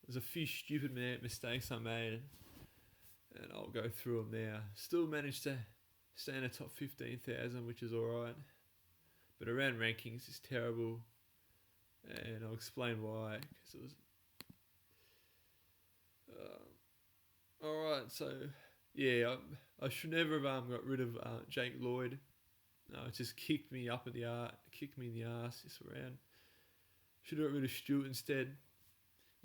There's a few stupid mistakes I made, and I'll go through them now. Still managed to stay in the top 15,000, which is alright. But around rankings is terrible, and I'll explain why. Because it was alright. So yeah, I should never have got rid of Jake Lloyd. It just kicked me in the ass this round. Should have got rid of Stewart instead.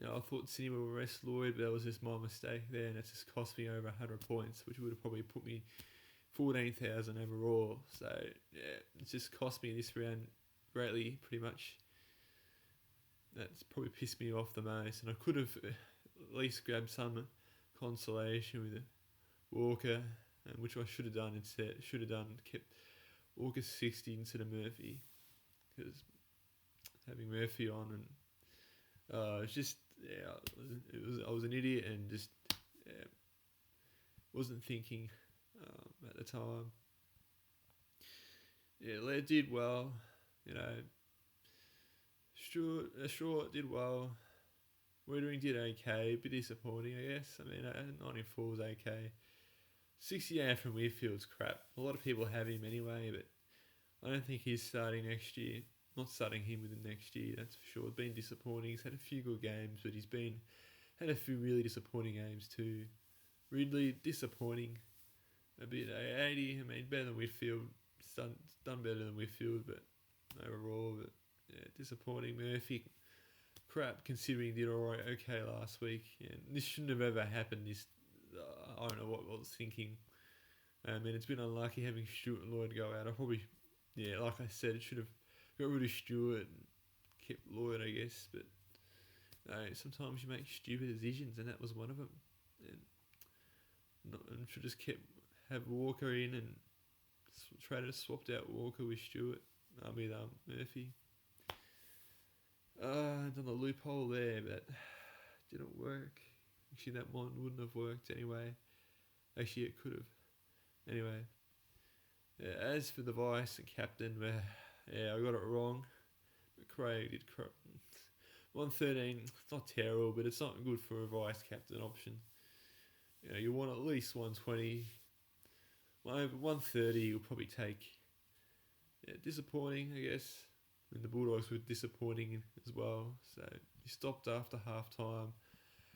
I thought Sydney would arrest Lloyd, but that was just my mistake there, and it's just cost me over 100 points, which would have probably put me 14,000 overall. So yeah, it's just cost me this round greatly, pretty much. That's probably pissed me off the most, and I could have at least grabbed some consolation with Walker, which I should have done instead. Kept Walker 60 instead of Murphy, because having Murphy on and it's just I was an idiot and just wasn't thinking at the time. Yeah, Laird did well, Short did well. Wiedering did okay, a bit disappointing, I guess. I mean, 94 was okay. 68 from Weirfield's crap. A lot of people have him anyway, but I don't think he's starting next year. Not starting him with him next year, that's for sure. It's been disappointing. He's had a few good games, but he's had a few really disappointing games too. Ridley, disappointing. A bit 80. I mean, better than Whitfield. Done better than Whitfield, but overall, but yeah, disappointing. Murphy, crap. Considering he did alright, okay last week. Yeah, this shouldn't have ever happened. I don't know what I was thinking. I mean, it's been unlucky having Stewart and Lloyd go out. Like I said, it should have got rid of Stewart and kept Lloyd, I guess. But sometimes you make stupid decisions, and that was one of them. And should just have Walker in and swapped out Walker with Stewart. With Murphy. Done the loophole there, but didn't work. Actually, that one wouldn't have worked anyway. Actually, it could have. Anyway, as for the vice and captain, I got it wrong. McRae did 113. It's not terrible, but it's not good for a vice captain option. You want at least 120. Over 130, you'll probably take. Yeah, disappointing, I guess. And the Bulldogs were disappointing as well. So he stopped after half time.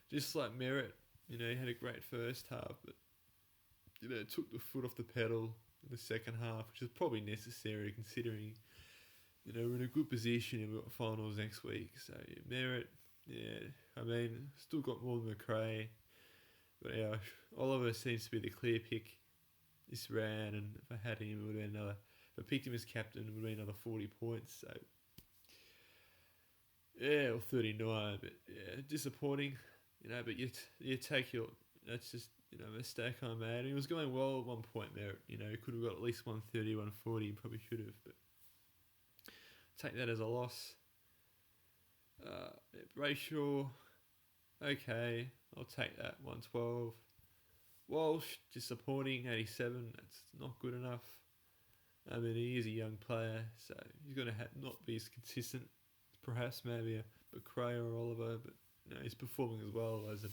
Just like Merritt, he had a great first half, but took the foot off the pedal in the second half, which is probably necessary considering we're in a good position and we've got finals next week. So Merritt, still got more than McRae, but Oliver seems to be the clear pick this round, and if I had him, it would have been another. If I picked him as captain, it would have been another 40 points. So or 39, but disappointing. But you take your. That's just a mistake I made. He was going well at one point there. He could have got at least 130, 140. Probably should have, but take that as a loss. Brayshaw, okay, I'll take that. 112. Walsh, disappointing. 87. That's not good enough. I mean, he is a young player, so he's going to not be as consistent, perhaps maybe a McRae or Oliver, but he's performing as well as the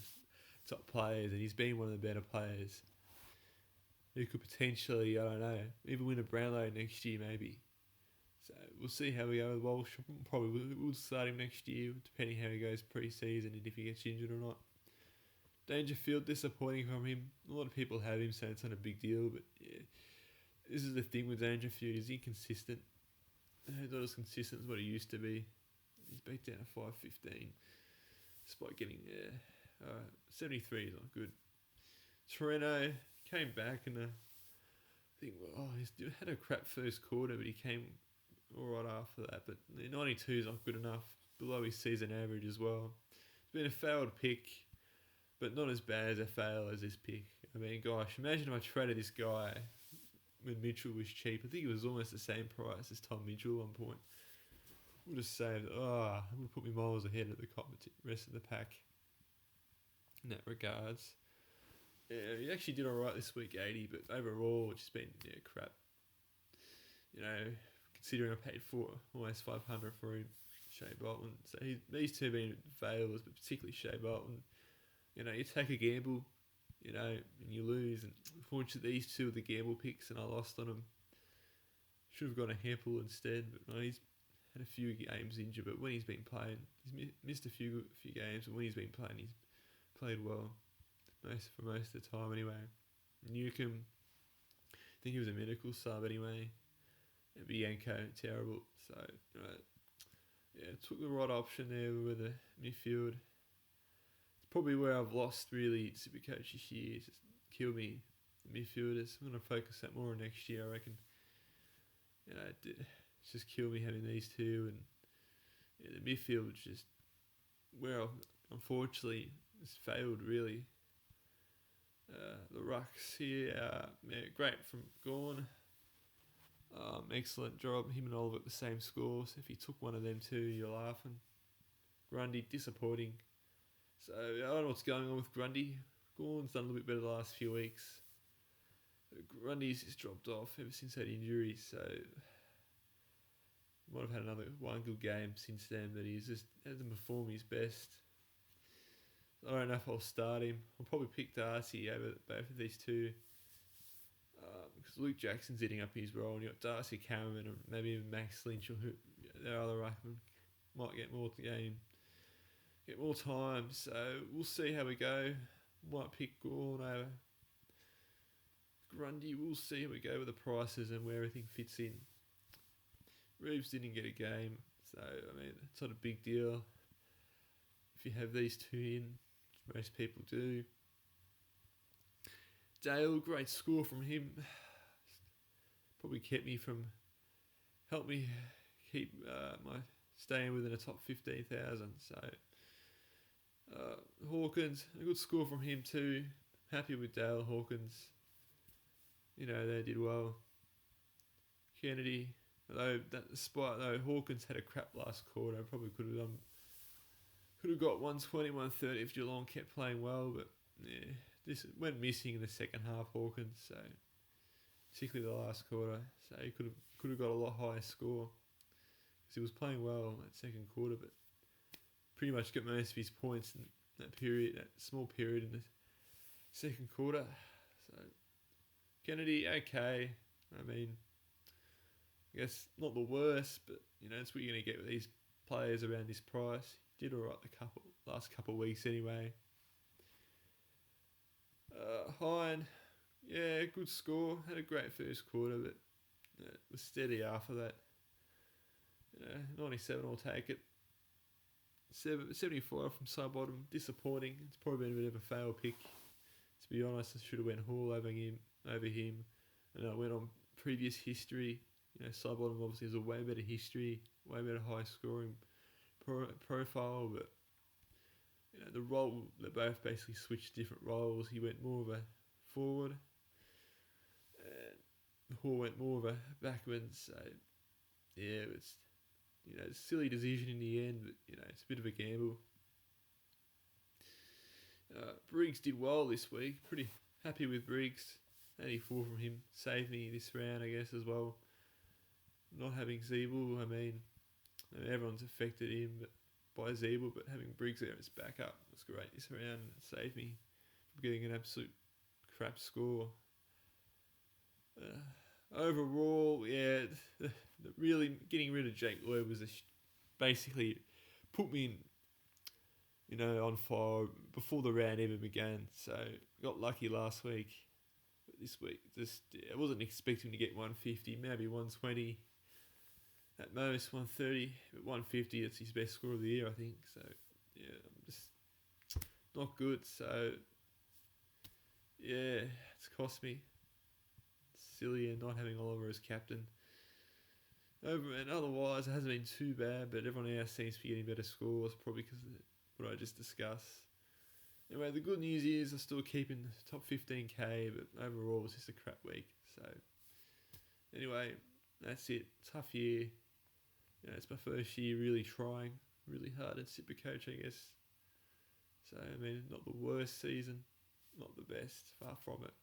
top players, and he's been one of the better players who could potentially, I don't know, even win a Brownlow next year maybe. So we'll see how we go with Walsh. Probably we'll start him next year, depending how he goes pre-season and if he gets injured or not. Dangerfield, disappointing from him. A lot of people have him, so it's not a big deal, but yeah. This is the thing with Dangerfield, he's inconsistent. He's not as consistent as what he used to be. He's back down to 515. Despite getting 73 is not good. Torino came back and he's had a crap first quarter, but he came alright after that. But 92 is not good enough, below his season average as well. It's been a failed pick, but not as bad as a fail as this pick. I mean, gosh, imagine if I traded this guy when Mitchell was cheap. I think it was almost the same price as Tom Mitchell at one point. Would have saved. Would put me miles ahead of the rest of the pack. In that regards, he actually did alright this week, 80, but overall it's just been crap. Considering I paid almost 500 for him, Shea Bolton. So these two being failures, but particularly Shea Bolton. You know, you take a gamble, you know, and you lose. And unfortunately, these two are the gamble picks, and I lost on them. Should have gone a Hempel instead, but no, he's had a few games injured. But when he's been playing, he's missed a few games, but when he's been playing, he's played well for most of the time anyway. Newcomb, I think he was a medical sub anyway. And Bianco, terrible. So, took the right option there with the midfield. It's probably where I've lost really Supercoach this year. It's just killed me, the midfielders. I'm going to focus that more on next year, I reckon. You know, it's just killed me having these two. And the midfield was just, unfortunately, it's failed really. The rucks here, great from Gorn. Excellent job. Him and Oliver at the same score. So if he took one of them two, you're laughing. Grundy, disappointing. So I don't know what's going on with Grundy. Gorn's done a little bit better the last few weeks. Grundy's just dropped off ever since that injury. So might have had another one good game since then, but he's just hasn't performed his best. I don't know if I'll start him. I'll probably pick Darcy over both of these two. Because Luke Jackson's eating up his role, and you've got Darcy Cameron and maybe even Max Lynch or their other ruckman might get more time. So we'll see how we go. Might pick Gorn over Grundy. We'll see how we go with the prices and where everything fits in. Reeves didn't get a game, so I mean it's not a big deal if you have these two in. Most people do. Dale, great score from him. Probably helped me keep my staying within the top 15,000. So Hawkins, a good score from him too. Happy with Dale Hawkins. You know, they did well. Kennedy, despite Hawkins had a crap last quarter, probably could have got 120, 130 if Geelong kept playing well, but yeah, this went missing in the second half, Hawkins, so particularly the last quarter, so he could have got a lot higher score because he was playing well in that second quarter, but pretty much got most of his points in that small period in the second quarter. So Kennedy, okay, I mean, I guess not the worst, but you know, that's what you're going to get with these players around this price. Did alright the last couple of weeks anyway. Hine, yeah, good score. Had a great first quarter, but it was steady after that. 97, I'll take it. 75 from Sidebottom, disappointing. It's probably been a bit of a fail pick. To be honest, I should have went Hall over him. And I went on previous history. You know, Sidebottom obviously has a way better history, way better high scoring profile, but you know, the role, they both basically switched different roles. He went more of a forward, and Hall went more of a backman. So yeah, it's a silly decision in the end, but you know, it's a bit of a gamble. Briggs did well this week. Pretty happy with Briggs. 84 from him. Saved me this round, I guess, as well. Not having Zeeble, I mean, everyone's affected him by Zeeble, but having Briggs there as backup was great this round. It saved me from getting an absolute crap score. Overall, yeah, really getting rid of Jake Lloyd was basically put me in, on fire before the round even began. So got lucky last week, but this week I wasn't expecting to get 150, maybe 120. At most 130, but 150, it's his best score of the year, I think. So, yeah, I'm just not good. So, yeah, it's cost me. It's silly and not having Oliver as captain. And otherwise, it hasn't been too bad, but everyone else seems to be getting better scores, probably because of what I just discussed. Anyway, the good news is I'm still keeping the top 15k, but overall, it's just a crap week. So, anyway, that's it. Tough year. It's my first year really trying really hard at Supercoach, I guess. So, I mean, not the worst season, not the best, far from it.